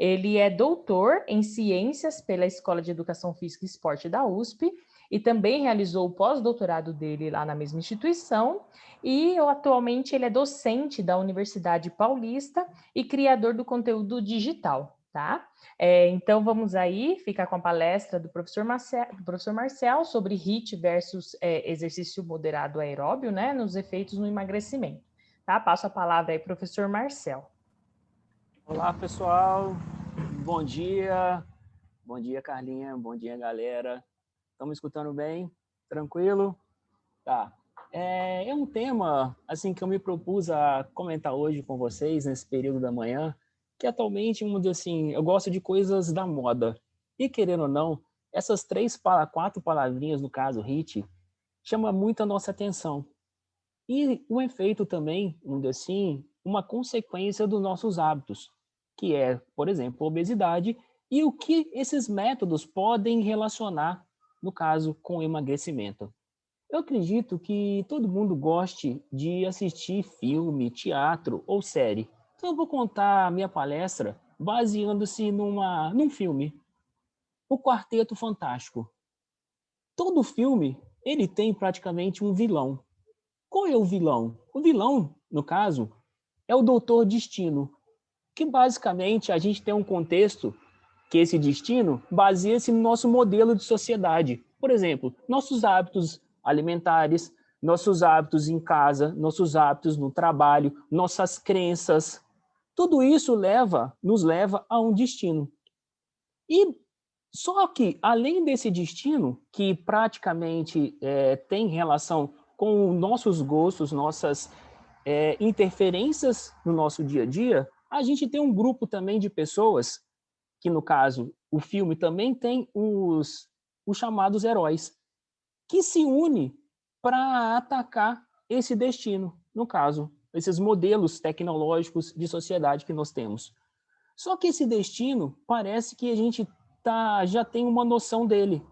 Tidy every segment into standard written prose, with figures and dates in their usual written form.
Ele é doutor em Ciências pela Escola de Educação Física e Esporte da USP e também realizou o pós-doutorado dele lá na mesma instituição e atualmente ele é docente da Universidade Paulista e criador do conteúdo digital, tá? Então vamos aí ficar com a palestra do professor Marcel sobre HIIT versus exercício moderado aeróbio, né, nos efeitos no emagrecimento. Tá? Passo a palavra aí, professor Marcel. Olá, pessoal. Bom dia. Bom dia, Carlinha. Bom dia, galera. Estão me escutando bem? Tranquilo? Tá. É um tema assim que eu me propus a comentar hoje com vocês nesse período da manhã, que atualmente, assim, eu gosto de coisas da moda. E querendo ou não, essas 4 palavrinhas, no caso, HIIT, chama muito a nossa atenção. E o efeito também, assim, uma consequência dos nossos hábitos, que é, por exemplo, a obesidade, e o que esses métodos podem relacionar, no caso, com o emagrecimento. Eu acredito que todo mundo goste de assistir filme, teatro ou série. Então eu vou contar a minha palestra baseando-se num filme, O Quarteto Fantástico. Todo filme, ele tem praticamente um vilão. Qual é o vilão? O vilão, no caso, é o Doutor Destino, que basicamente a gente tem um contexto que esse destino baseia-se no nosso modelo de sociedade. Por exemplo, nossos hábitos alimentares, nossos hábitos em casa, nossos hábitos no trabalho, nossas crenças. Tudo isso nos leva a um destino. E só que, além desse destino, que praticamente tem relação com nossos gostos, nossas interferências no nosso dia a dia, a gente tem um grupo também de pessoas, que no caso, o filme também tem os chamados heróis, que se unem para atacar esse destino, no caso, esses modelos tecnológicos de sociedade que nós temos. Só que esse destino parece que a gente já tem uma noção dele.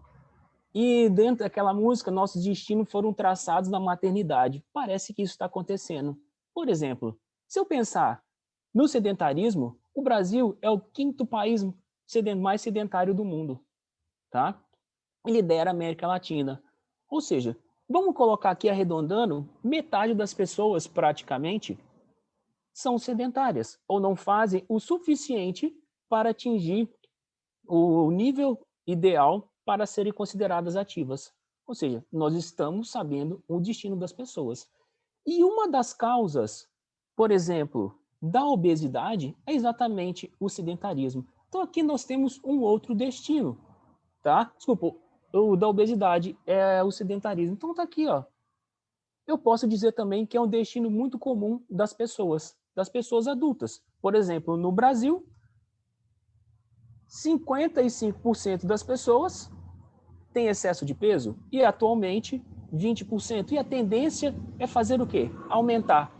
E dentro daquela música, nossos destinos foram traçados na maternidade. Parece que isso está acontecendo. Por exemplo, se eu pensar no sedentarismo, o Brasil é o 5º país mais sedentário do mundo, tá? E lidera a América Latina. Ou seja, vamos colocar aqui arredondando, metade das pessoas praticamente são sedentárias ou não fazem o suficiente para atingir o nível ideal para serem consideradas ativas. Ou seja, nós estamos sabendo o destino das pessoas. E uma das causas, por exemplo, da obesidade é exatamente o sedentarismo. Então aqui nós temos um outro destino, tá? Desculpa, o da obesidade é o sedentarismo. Então tá aqui, ó. Eu posso dizer também que é um destino muito comum das pessoas adultas. Por exemplo, no Brasil, 55% das pessoas têm excesso de peso e atualmente 20%. E a tendência é fazer o quê? Aumentar.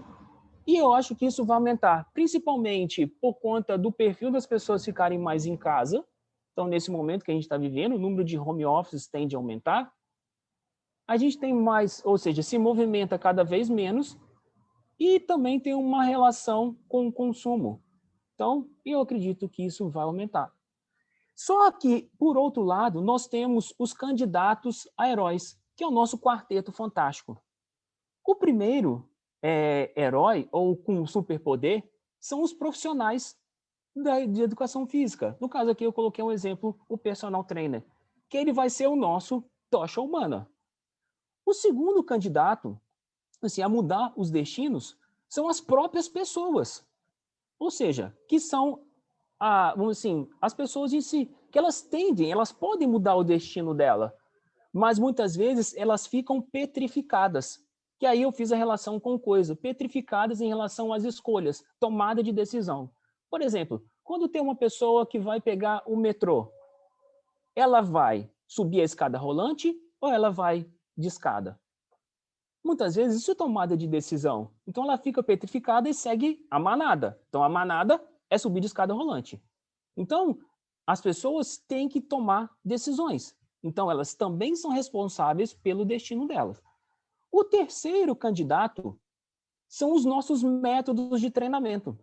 E eu acho que isso vai aumentar, principalmente por conta do perfil das pessoas ficarem mais em casa. Então, nesse momento que a gente está vivendo, o número de home offices tende a aumentar. A gente tem mais, ou seja, se movimenta cada vez menos e também tem uma relação com o consumo. Então, eu acredito que isso vai aumentar. Só que, por outro lado, nós temos os candidatos a heróis, que é o nosso quarteto fantástico. O primeiro herói, ou com superpoder, são os profissionais de educação física. No caso aqui, eu coloquei um exemplo, o personal trainer, que ele vai ser o nosso tocha humana. O segundo candidato assim, a mudar os destinos são as próprias pessoas. Ou seja, que são vamos assim, as pessoas em si, que elas podem mudar o destino dela, mas muitas vezes elas ficam petrificadas. Que aí eu fiz a relação com coisa, petrificadas em relação às escolhas, tomada de decisão. Por exemplo, quando tem uma pessoa que vai pegar o metrô, ela vai subir a escada rolante ou ela vai de escada? Muitas vezes isso é tomada de decisão. Então ela fica petrificada e segue a manada. Então a manada é subir de escada rolante. Então as pessoas têm que tomar decisões. Então elas também são responsáveis pelo destino delas. O terceiro candidato são os nossos métodos de treinamento.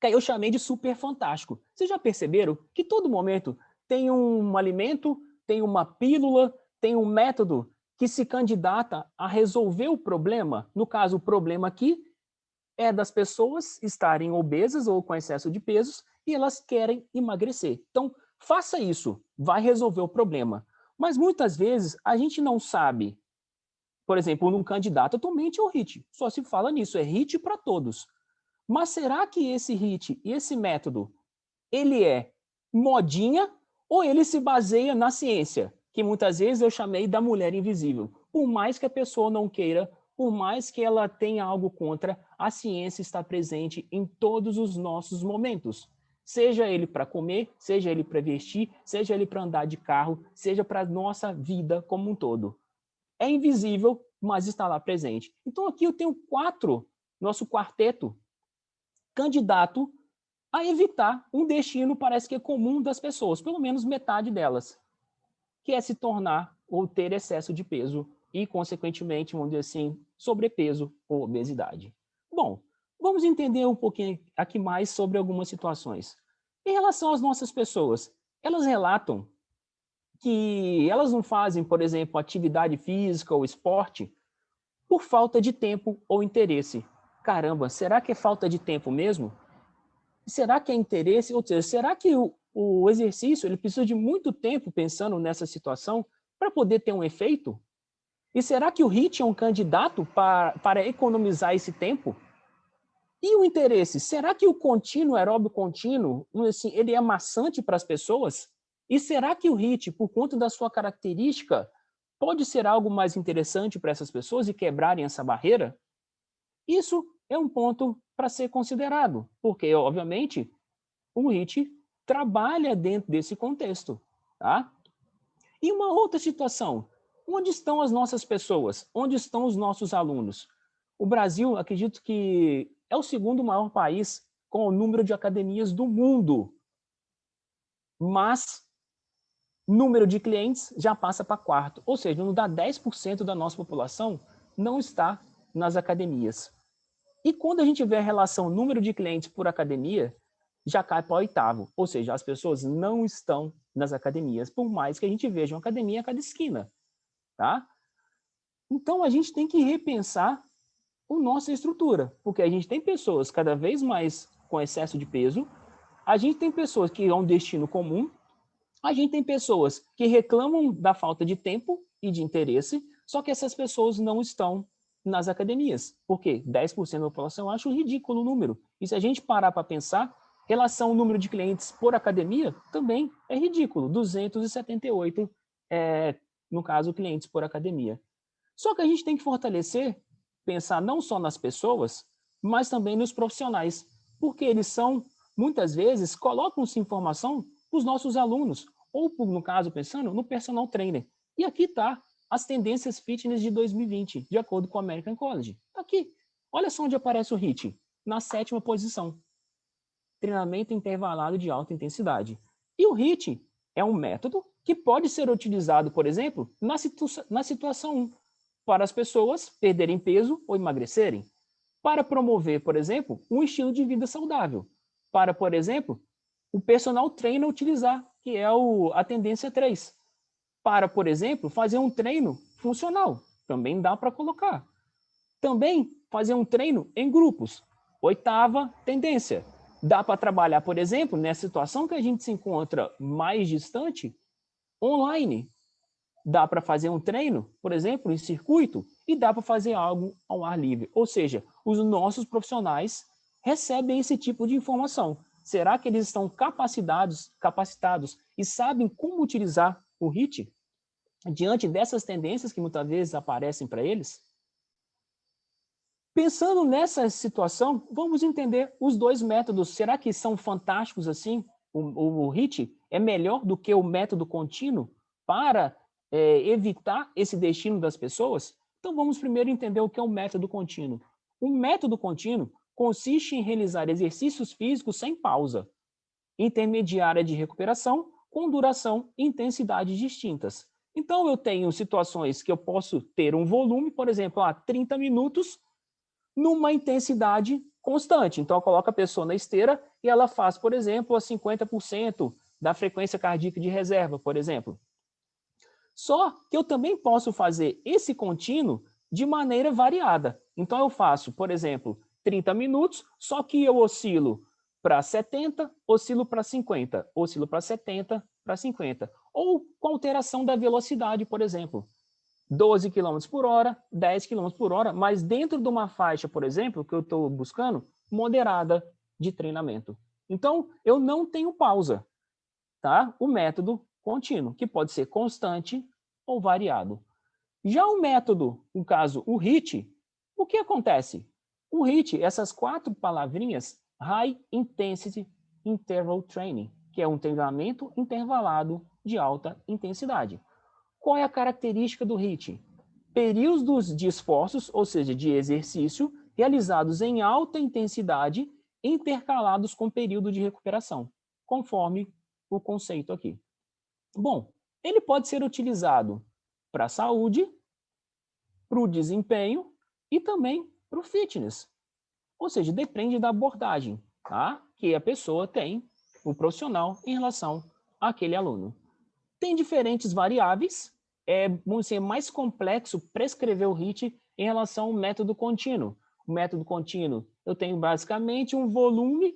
que aí eu chamei de super fantástico. Vocês já perceberam que todo momento tem um alimento, tem uma pílula, tem um método que se candidata a resolver o problema? No caso, o problema aqui é das pessoas estarem obesas ou com excesso de pesos e elas querem emagrecer. Então, faça isso, vai resolver o problema. Mas muitas vezes a gente não sabe, por exemplo, num candidato, atualmente é o HIIT, só se fala nisso, é HIIT para todos. Mas será que esse HIIT e esse método, ele é modinha ou ele se baseia na ciência? Que muitas vezes eu chamei da mulher invisível. Por mais que a pessoa não queira, por mais que ela tenha algo contra, a ciência está presente em todos os nossos momentos. Seja ele para comer, seja ele para vestir, seja ele para andar de carro, seja para a nossa vida como um todo. É invisível, mas está lá presente. Então aqui eu tenho 4, nosso quarteto, candidato a evitar um destino parece que é comum das pessoas, pelo menos metade delas, que é se tornar ou ter excesso de peso e, consequentemente, vamos dizer assim, sobrepeso ou obesidade. Bom, vamos entender um pouquinho aqui mais sobre algumas situações. Em relação às nossas pessoas, elas relatam que elas não fazem, por exemplo, atividade física ou esporte por falta de tempo ou interesse. Caramba, será que é falta de tempo mesmo? Será que é interesse? Ou seja, será que o exercício ele precisa de muito tempo pensando nessa situação para poder ter um efeito? E será que o HIIT é um candidato para economizar esse tempo? E o interesse? Será que o contínuo, aeróbio contínuo, assim, ele é maçante para as pessoas? E será que o HIIT, por conta da sua característica, pode ser algo mais interessante para essas pessoas e quebrarem essa barreira? Isso é um ponto para ser considerado, porque, obviamente, o HIIT trabalha dentro desse contexto. Tá? E uma outra situação, onde estão as nossas pessoas? Onde estão os nossos alunos? O Brasil, acredito que é o segundo maior país com o número de academias do mundo, mas número de clientes já passa para quarto, ou seja, não dá 10% da nossa população não está nas academias. E quando a gente vê a relação número de clientes por academia, já cai para o oitavo. Ou seja, as pessoas não estão nas academias, por mais que a gente veja uma academia a cada esquina. Tá? Então, a gente tem que repensar a nossa estrutura, porque a gente tem pessoas cada vez mais com excesso de peso, a gente tem pessoas que é um destino comum, a gente tem pessoas que reclamam da falta de tempo e de interesse, só que essas pessoas não estão nas academias. Por quê? 10% da população eu acho ridículo o número. E se a gente parar para pensar, relação ao número de clientes por academia também é ridículo. 278, no caso, clientes por academia. Só que a gente tem que fortalecer, pensar não só nas pessoas, mas também nos profissionais. Porque eles são, muitas vezes, colocam-se informação para os nossos alunos, ou, no caso, pensando no personal trainer. E aqui está as tendências fitness de 2020, de acordo com o American College. Aqui, olha só onde aparece o HIIT, na 7ª posição. Treinamento intervalado de alta intensidade. E o HIIT é um método que pode ser utilizado, por exemplo, na situação 1, para as pessoas perderem peso ou emagrecerem, para promover, por exemplo, um estilo de vida saudável, para, por exemplo, o personal trainer utilizar, que é a tendência 3, para, por exemplo, fazer um treino funcional, também dá para colocar. Também fazer um treino em grupos, 8ª tendência. Dá para trabalhar, por exemplo, nessa situação que a gente se encontra mais distante, online. Dá para fazer um treino, por exemplo, em circuito, e dá para fazer algo ao ar livre. Ou seja, os nossos profissionais recebem esse tipo de informação. Será que eles estão capacitados e sabem como utilizar o HIIT diante dessas tendências que muitas vezes aparecem para eles? Pensando nessa situação, vamos entender os dois métodos. Será que são fantásticos assim? O HIIT é melhor do que o método contínuo para evitar esse destino das pessoas? Então vamos primeiro entender o que é um método contínuo. Um método contínuo consiste em realizar exercícios físicos sem pausa, intermediária de recuperação, com duração e intensidade distintas. Então eu tenho situações que eu posso ter um volume, por exemplo, 30 minutos, numa intensidade constante. Então, eu coloco a pessoa na esteira e ela faz, por exemplo, a 50% da frequência cardíaca de reserva, por exemplo. Só que eu também posso fazer esse contínuo de maneira variada. Então, eu faço, por exemplo, 30 minutos, só que eu oscilo para 70, oscilo para 50, oscilo para 70, para 50. Ou com alteração da velocidade, por exemplo. 12 km por hora, 10 km por hora, mas dentro de uma faixa, por exemplo, que eu estou buscando, moderada de treinamento. Então, eu não tenho pausa, tá? O método contínuo, que pode ser constante ou variado. Já o método, no caso, o HIIT, o que acontece? O HIIT, essas 4 palavrinhas, High Intensity Interval Training, que é um treinamento intervalado de alta intensidade. Qual é a característica do HIIT? Períodos de esforços, ou seja, de exercício, realizados em alta intensidade, intercalados com período de recuperação, conforme o conceito aqui. Bom, ele pode ser utilizado para a saúde, para o desempenho e também para o fitness. Ou seja, depende da abordagem, tá? Que a pessoa tem, o profissional, em relação àquele aluno. Tem diferentes variáveis, vamos dizer, mais complexo prescrever o HIIT em relação ao método contínuo. O método contínuo, eu tenho basicamente um volume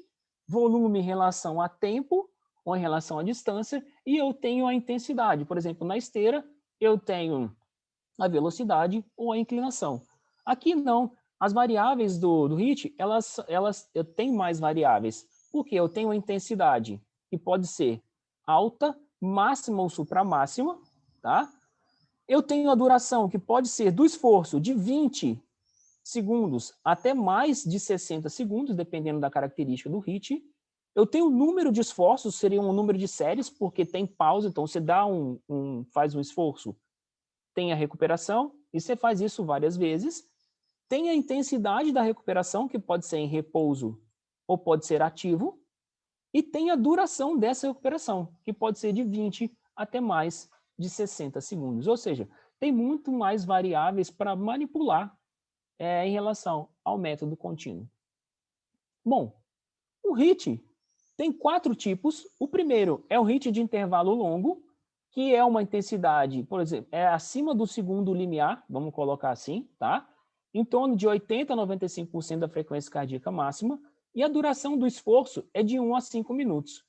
em relação a tempo ou em relação à distância, e eu tenho a intensidade. Por exemplo, na esteira, eu tenho a velocidade ou a inclinação. Aqui não. As variáveis do HIIT, eu tenho mais variáveis, porque eu tenho a intensidade, que pode ser alta, máxima ou supramáxima, tá? Eu tenho a duração, que pode ser do esforço de 20 segundos até mais de 60 segundos, dependendo da característica do HIIT. Eu tenho o número de esforços, seria um número de séries, porque tem pausa, então você dá faz um esforço, tem a recuperação, e você faz isso várias vezes. Tem a intensidade da recuperação, que pode ser em repouso ou pode ser ativo, e tem a duração dessa recuperação, que pode ser de 20 até mais de 60 segundos. Ou seja, tem muito mais variáveis para manipular em relação ao método contínuo. Bom, o HIIT tem 4 tipos. O primeiro é o HIIT de intervalo longo, que é uma intensidade, por exemplo, é acima do segundo limiar, vamos colocar assim, tá? Em torno de 80% a 95% da frequência cardíaca máxima, e a duração do esforço é de 1 a 5 minutos.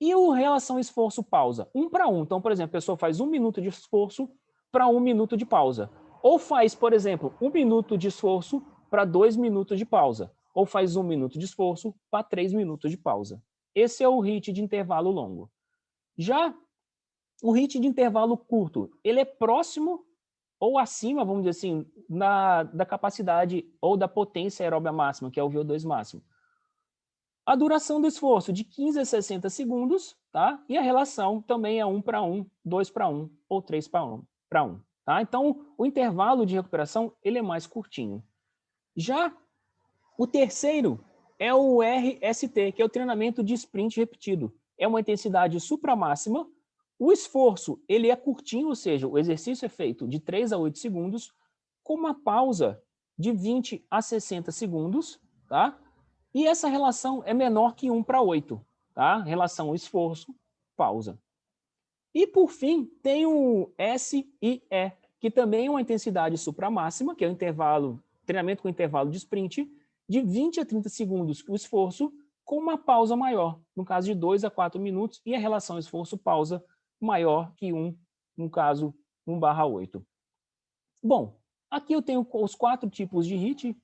E o relação esforço-pausa? 1 para 1. Então, por exemplo, a pessoa faz 1 minuto de esforço para 1 minuto de pausa. Ou faz, por exemplo, 1 minuto de esforço para 2 minutos de pausa. Ou faz 1 minuto de esforço para 3 minutos de pausa. Esse é o HIIT de intervalo longo. Já o HIIT de intervalo curto, ele é próximo ou acima, vamos dizer assim, da capacidade ou da potência aeróbica máxima, que é o VO2 máximo. A duração do esforço de 15 a 60 segundos, tá? E a relação também é 1 para 1, 2 para 1 ou 3 para 1, tá? Então, o intervalo de recuperação, ele é mais curtinho. Já o terceiro é o RST, que é o treinamento de sprint repetido. É uma intensidade supramáxima. O esforço, ele é curtinho, ou seja, o exercício é feito de 3 a 8 segundos, com uma pausa de 20 a 60 segundos, tá? E essa relação é menor que 1 para 8, tá? Relação esforço, pausa. E, por fim, tem o SIE, que também é uma intensidade supramáxima, que é o intervalo, treinamento com intervalo de sprint, de 20 a 30 segundos o esforço, com uma pausa maior, no caso de 2 a 4 minutos, e a relação esforço-pausa maior que 1, no caso 1/8. Bom, aqui eu tenho os 4 tipos de HIIT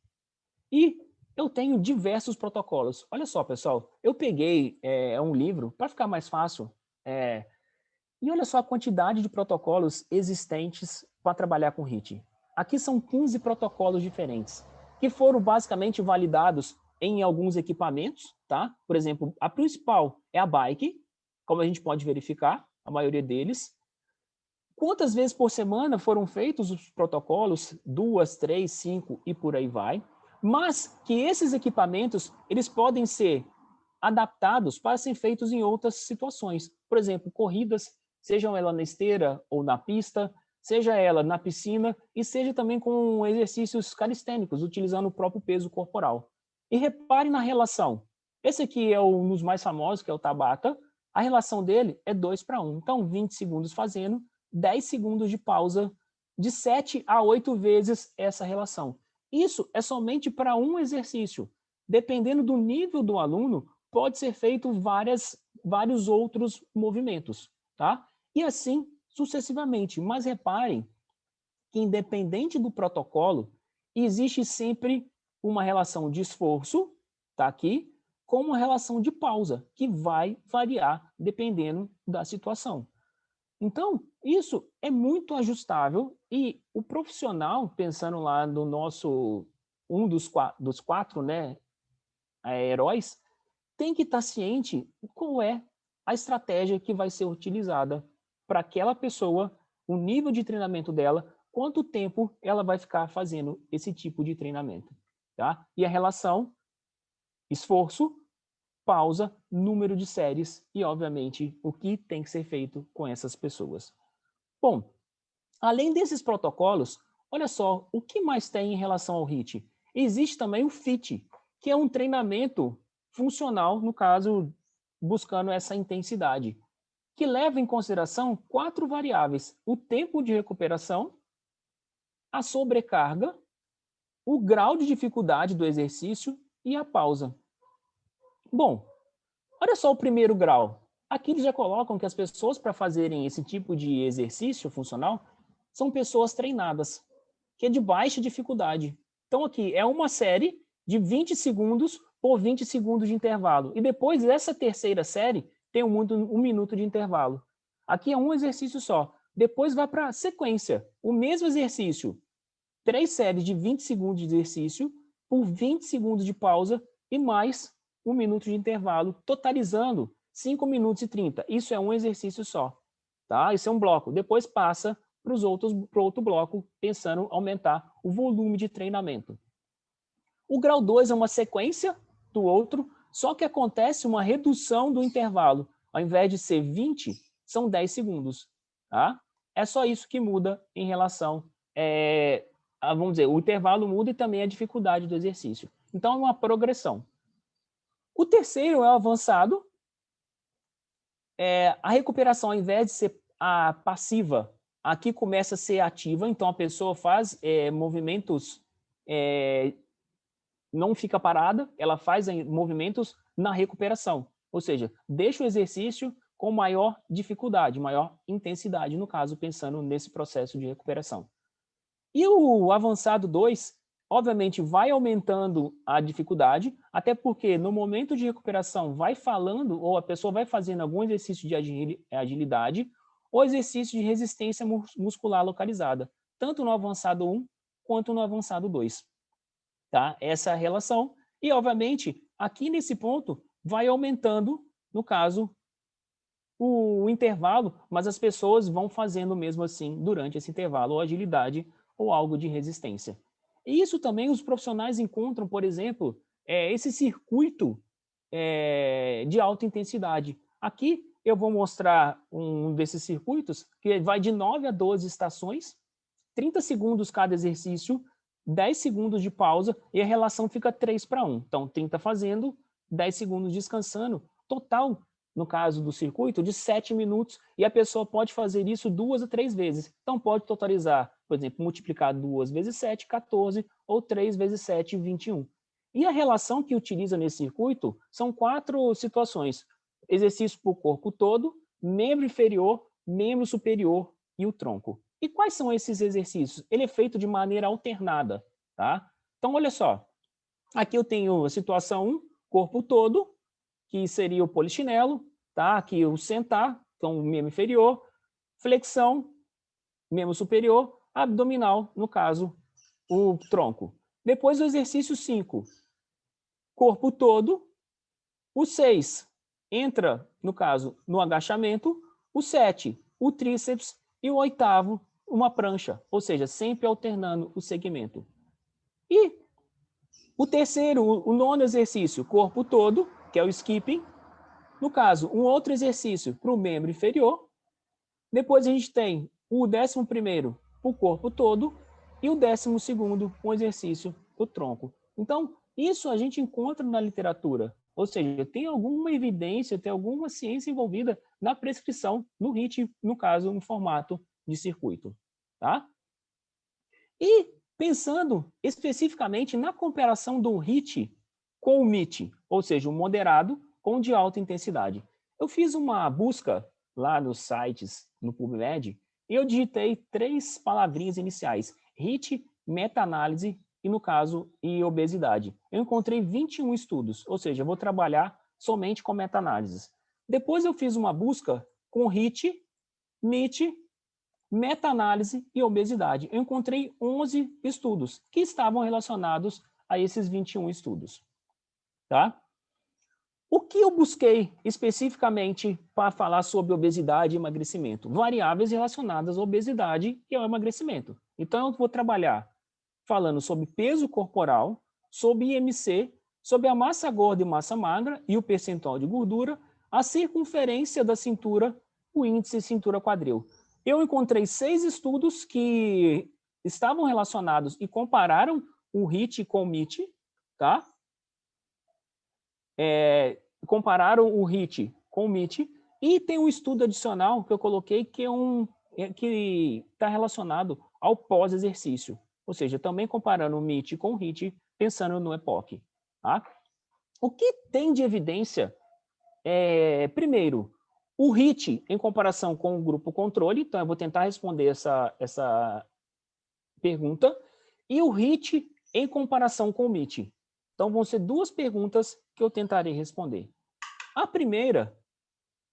e eu tenho diversos protocolos. Olha só, pessoal, eu peguei um livro para ficar mais fácil, e olha só a quantidade de protocolos existentes para trabalhar com HIIT. Aqui são 15 protocolos diferentes, que foram basicamente validados em alguns equipamentos, tá? Por exemplo, a principal é a bike, como a gente pode verificar, a maioria deles. Quantas vezes por semana foram feitos os protocolos? 2, 3, 5 e por aí vai. Mas que esses equipamentos, eles podem ser adaptados para serem feitos em outras situações. Por exemplo, corridas, sejam elas na esteira ou na pista, seja ela na piscina e seja também com exercícios calistênicos, utilizando o próprio peso corporal. E repare na relação. Esse aqui é um dos mais famosos, que é o Tabata. A relação dele é 2:1. Então, 20 segundos fazendo, 10 segundos de pausa, de 7 a 8 vezes essa relação. Isso é somente para um exercício. Dependendo do nível do aluno, pode ser feito vários outros movimentos, tá? E assim sucessivamente. Mas reparem que, independente do protocolo, existe sempre uma relação de esforço, tá aqui, com uma relação de pausa, que vai variar dependendo da situação. Então, isso é muito ajustável e o profissional, pensando lá no nosso, dos quatro, né, heróis, tem que estar ciente qual é a estratégia que vai ser utilizada para aquela pessoa, o nível de treinamento dela, quanto tempo ela vai ficar fazendo esse tipo de treinamento, tá? E a relação esforço, pausa, número de séries e, obviamente, o que tem que ser feito com essas pessoas. Bom, além desses protocolos, olha só, o que mais tem em relação ao HIIT? Existe também o FIT, que é um treinamento funcional, no caso, buscando essa intensidade, que leva em consideração 4 variáveis: o tempo de recuperação, a sobrecarga, o grau de dificuldade do exercício e a pausa. Bom, olha só o primeiro grau. Aqui eles já colocam que as pessoas, para fazerem esse tipo de exercício funcional, são pessoas treinadas, que é de baixa dificuldade. Então aqui é uma série de 20 segundos por 20 segundos de intervalo. E depois dessa terceira série tem um minuto de intervalo. Aqui é um exercício só. Depois vai para a sequência. O mesmo exercício. 3 séries de 20 segundos de exercício por 20 segundos de pausa e mais 1 minuto de intervalo, totalizando 5 minutos e 30. Isso é um exercício só. Tá? Isso é um bloco. Depois passa para o outro bloco, pensando em aumentar o volume de treinamento. O grau 2 é uma sequência do outro, só que acontece uma redução do intervalo. Ao invés de ser 20, são 10 segundos. Tá? É só isso que muda em relação, vamos dizer, o intervalo muda e também a dificuldade do exercício. Então, é uma progressão. O terceiro é o avançado. A recuperação, ao invés de ser passiva, aqui começa a ser ativa, então a pessoa faz movimentos, não fica parada, ela faz movimentos na recuperação, ou seja, deixa o exercício com maior dificuldade, maior intensidade, no caso, pensando nesse processo de recuperação. E o avançado 2, obviamente, vai aumentando a dificuldade, até porque no momento de recuperação vai falando, ou a pessoa vai fazendo algum exercício de agilidade, ou exercício de resistência muscular localizada, tanto no avançado 1 quanto no avançado 2. Tá? Essa é a relação. E, obviamente, aqui nesse ponto, vai aumentando, no caso, o intervalo, mas as pessoas vão fazendo mesmo assim durante esse intervalo, ou agilidade, ou algo de resistência. E isso também os profissionais encontram, por exemplo, esse circuito de alta intensidade. Aqui eu vou mostrar um desses circuitos, que vai de 9 a 12 estações, 30 segundos cada exercício, 10 segundos de pausa, e a relação fica 3:1. Então, 30 fazendo, 10 segundos descansando, total, no caso do circuito, de 7 minutos, e a pessoa pode fazer isso 2 a 3 vezes. Então, pode totalizar, por exemplo, multiplicar 2 vezes 7, 14, ou 3 vezes 7, 21. E a relação que utiliza nesse circuito são 4 situações: exercício para o corpo todo, membro inferior, membro superior e o tronco. E quais são esses exercícios? Ele é feito de maneira alternada, tá? Então, olha só. Aqui eu tenho a situação 1, corpo todo, que seria o polichinelo, tá? Aqui o sentar, então o membro inferior, flexão, membro superior, abdominal, no caso, o tronco. Depois o exercício 5, corpo todo. O 6 entra, no caso, no agachamento. O 7, o tríceps. E o 8º, uma prancha, ou seja, sempre alternando o segmento. E o terceiro, o 9º exercício, corpo todo, que é o skipping. No caso, um outro exercício para o membro inferior. Depois a gente tem o 11º, o corpo todo, e o 12º, um exercício para o tronco. Então, Isso a gente encontra na literatura. Ou seja, tem alguma evidência, tem alguma ciência envolvida na prescrição, no HIIT, no caso, um formato de circuito. Tá? E pensando especificamente na comparação do HIIT com o MIT, ou seja, o moderado com o de alta intensidade. Eu fiz uma busca lá nos sites, no PubMed, e eu digitei 3 palavrinhas iniciais: HIIT, meta-análise e, no caso, e obesidade. Eu encontrei 21 estudos, ou seja, eu vou trabalhar somente com meta-análises. Depois eu fiz uma busca com HIIT, MIT, meta-análise e obesidade. Eu encontrei 11 estudos que estavam relacionados a esses 21 estudos. Tá? O que eu busquei especificamente para falar sobre obesidade e emagrecimento? Variáveis relacionadas à obesidade e ao emagrecimento. Então, eu vou trabalhar falando sobre peso corporal, sobre IMC, sobre a massa gorda e massa magra e o percentual de gordura, a circunferência da cintura, o índice cintura-quadril. Eu encontrei 6 estudos que estavam relacionados e compararam o HIIT com o MIT, tá? Compararam o HIIT com o MIT, e tem um estudo adicional que eu coloquei que que está relacionado ao pós-exercício, ou seja, também comparando o MIT com o HIIT, pensando no EPOC. Tá? O que tem de evidência primeiro, o HIIT em comparação com o grupo controle, então eu vou tentar responder essa pergunta, e o HIIT em comparação com o MIT. Então vão ser 2 perguntas que eu tentarei responder. A primeira,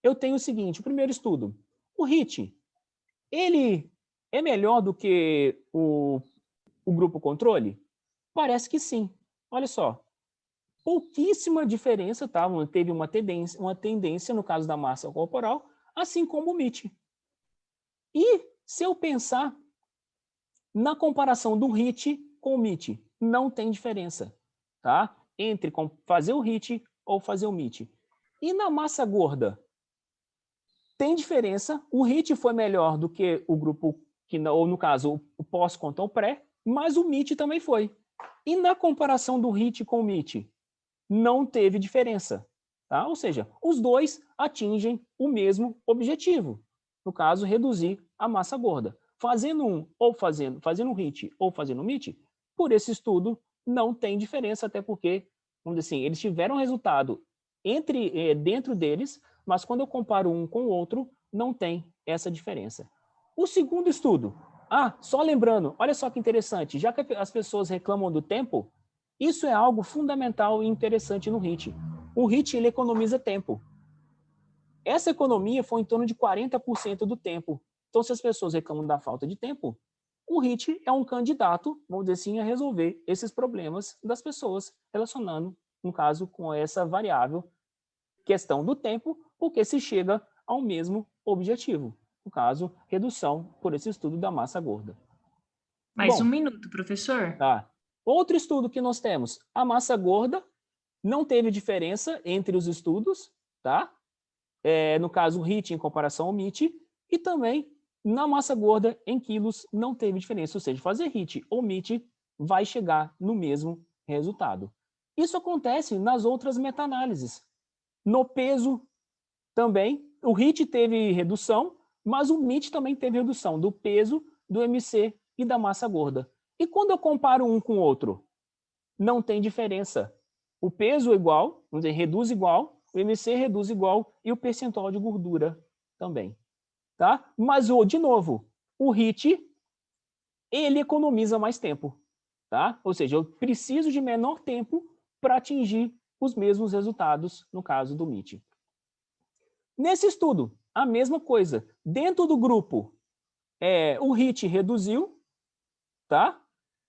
eu tenho o seguinte, o primeiro estudo, o HIIT, ele é melhor do que o grupo controle? Parece que sim. Olha só, pouquíssima diferença, tá? Teve uma tendência no caso da massa corporal, assim como o MIT. E se eu pensar na comparação do HIIT com o MIT, não tem diferença, tá? Entre fazer o HIIT ou fazer o MIT. E na massa gorda, tem diferença. O HIIT foi melhor do que o grupo, ou no caso, o pós contra o pré, mas o MIT também foi. E na comparação do HIIT com o MIT, não teve diferença. Tá? Ou seja, os dois atingem o mesmo objetivo. No caso, reduzir a massa gorda. Fazendo um HIIT ou fazendo um MIT, por esse estudo, não tem diferença, até porque, vamos dizer assim, eles tiveram resultado dentro deles, mas quando eu comparo um com o outro, não tem essa diferença. O segundo estudo, só lembrando, olha só que interessante, já que as pessoas reclamam do tempo, isso é algo fundamental e interessante no HIIT. O HIIT, ele economiza tempo. Essa economia foi em torno de 40% do tempo. Então, se as pessoas reclamam da falta de tempo, o HIIT é um candidato, vamos dizer assim, a resolver esses problemas das pessoas, relacionando, no caso, com essa variável, questão do tempo, porque se chega ao mesmo objetivo. No caso, redução por esse estudo da massa gorda. Mais um minuto, professor. Tá. Outro estudo que nós temos, a massa gorda, não teve diferença entre os estudos, tá? No caso, o HIIT em comparação ao MIT, e também na massa gorda em quilos não teve diferença, ou seja, fazer HIIT ou MIT vai chegar no mesmo resultado. Isso acontece nas outras meta-análises. No peso também, o HIIT teve redução, mas o MIT também teve redução do peso, do MC e da massa gorda. E quando eu comparo um com o outro, não tem diferença. O peso é igual, vamos dizer, reduz igual, o MC reduz igual e o percentual de gordura também. Tá? Mas, de novo, o HIIT, ele economiza mais tempo. Tá? Ou seja, eu preciso de menor tempo para atingir os mesmos resultados no caso do MIT. Nesse estudo, a mesma coisa. Dentro do grupo, o HIIT reduziu, tá?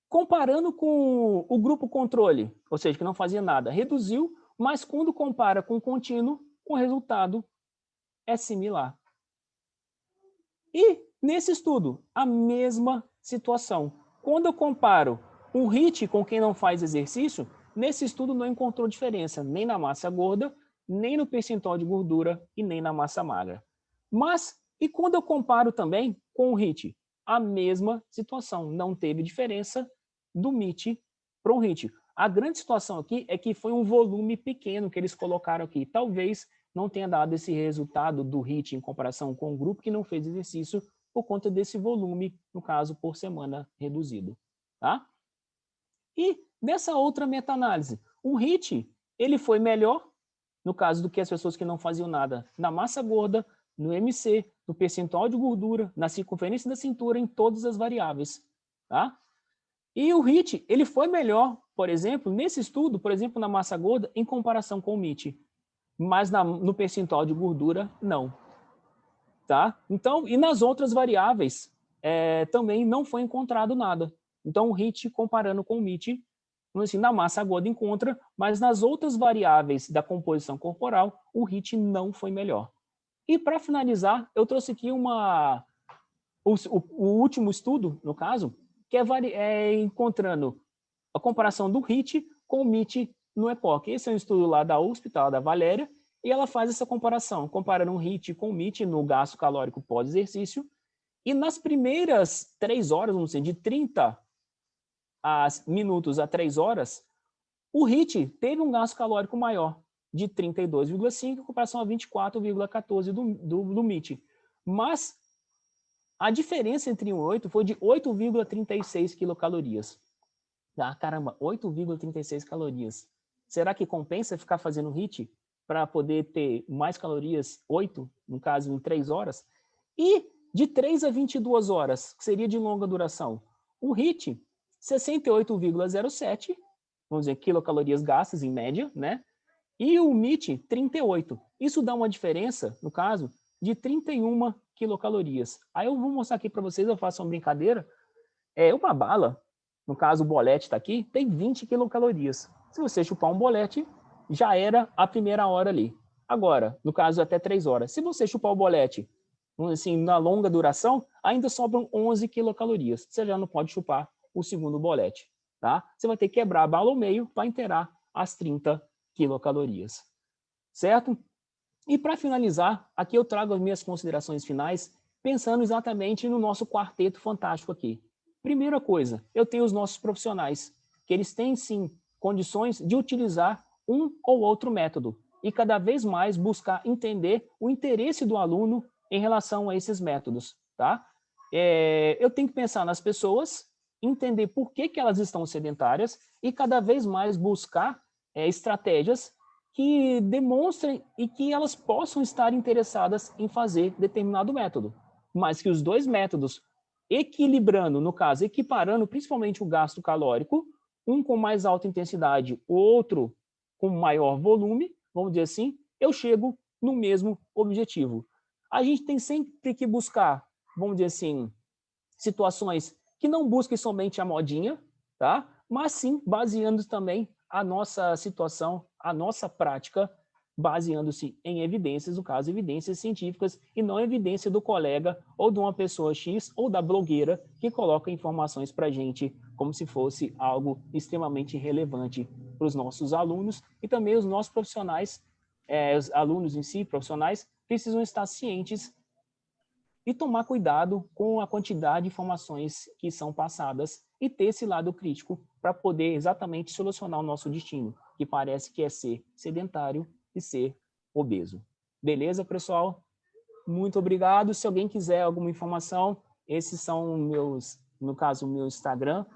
Comparando com o grupo controle, ou seja, que não fazia nada, reduziu, mas quando compara com o contínuo, o resultado é similar. E nesse estudo, a mesma situação. Quando eu comparo o HIIT com quem não faz exercício, nesse estudo não encontrou diferença, nem na massa gorda, nem no percentual de gordura e nem na massa magra. Mas, e quando eu comparo também com o HIIT? A mesma situação, não teve diferença do MIT para o HIIT. A grande situação aqui é que foi um volume pequeno que eles colocaram aqui. Talvez não tenha dado esse resultado do HIIT em comparação com o grupo que não fez exercício por conta desse volume, no caso, por semana reduzido. Tá? E dessa outra meta-análise, o HIIT, ele foi melhor, no caso do que as pessoas que não faziam nada, na massa gorda, no MC, no percentual de gordura, na circunferência da cintura, em todas as variáveis. Tá? E o HIIT, ele foi melhor, por exemplo, nesse estudo, por exemplo, na massa gorda, em comparação com o MIT. Mas no percentual de gordura, não. Tá? Então, e nas outras variáveis, também não foi encontrado nada. Então, o HIIT, comparando com o MIT, assim, na massa gorda encontra, mas nas outras variáveis da composição corporal, o HIIT não foi melhor. E para finalizar, eu trouxe aqui o último estudo, no caso, que é encontrando a comparação do HIIT com o MIT no EPOC. Esse é um estudo lá da USP, tá, da Valéria, e ela faz essa comparação, comparando o HIIT com o MIT no gasto calórico pós-exercício, e nas primeiras 3 horas, vamos dizer, de 30 minutos a 3 horas, o HIIT teve um gasto calórico maior, de 32,5 em comparação a 24,14 do MIT. Mas a diferença entre 1 e 8 foi de 8,36 quilocalorias. Ah, caramba, 8,36 calorias. Será que compensa ficar fazendo HIIT para poder ter mais calorias, 8, no caso, em 3 horas? E de 3 a 22 horas, que seria de longa duração, o HIIT, 68,07, vamos dizer, quilocalorias gastas em média, né? E o MIT, 38. Isso dá uma diferença, no caso, de 31 quilocalorias. Aí eu vou mostrar aqui para vocês, eu faço uma brincadeira. Uma bala, no caso o bolete está aqui, tem 20 quilocalorias. Se você chupar um bolete, já era a primeira hora ali. Agora, no caso até 3 horas. Se você chupar o bolete, assim, na longa duração, ainda sobram 11 quilocalorias. Você já não pode chupar o segundo bolete. Tá? Você vai ter que quebrar a bala ao meio para inteirar as 30 quilocalorias. Certo? E para finalizar, aqui eu trago as minhas considerações finais, pensando exatamente no nosso quarteto fantástico aqui. Primeira coisa, eu tenho os nossos profissionais, que eles têm sim condições de utilizar um ou outro método e cada vez mais buscar entender o interesse do aluno em relação a esses métodos. Tá? Eu tenho que pensar nas pessoas, entender por que elas estão sedentárias e cada vez mais buscar estratégias que demonstrem e que elas possam estar interessadas em fazer determinado método. Mas que os dois métodos, equilibrando, no caso, equiparando principalmente o gasto calórico, um com mais alta intensidade, o outro com maior volume, vamos dizer assim, eu chego no mesmo objetivo. A gente tem sempre que buscar, vamos dizer assim, situações que não busquem somente a modinha, tá? Mas sim baseando também a nossa situação, a nossa prática, baseando-se em evidências, no caso, evidências científicas, e não evidência do colega ou de uma pessoa X ou da blogueira que coloca informações para a gente como se fosse algo extremamente relevante para os nossos alunos e também os nossos profissionais, os alunos em si, profissionais, precisam estar cientes e tomar cuidado com a quantidade de informações que são passadas e ter esse lado crítico para poder exatamente solucionar o nosso destino, que parece que é ser sedentário e ser obeso. Beleza, pessoal? Muito obrigado. Se alguém quiser alguma informação, esses são meus, no caso, o meu Instagram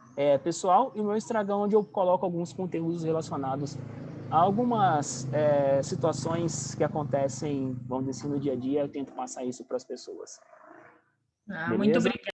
pessoal e o meu Instagram, onde eu coloco alguns conteúdos relacionados a algumas situações que acontecem, vamos dizer assim, no dia a dia. Eu tento passar isso para as pessoas. Muito Beleza? obrigada.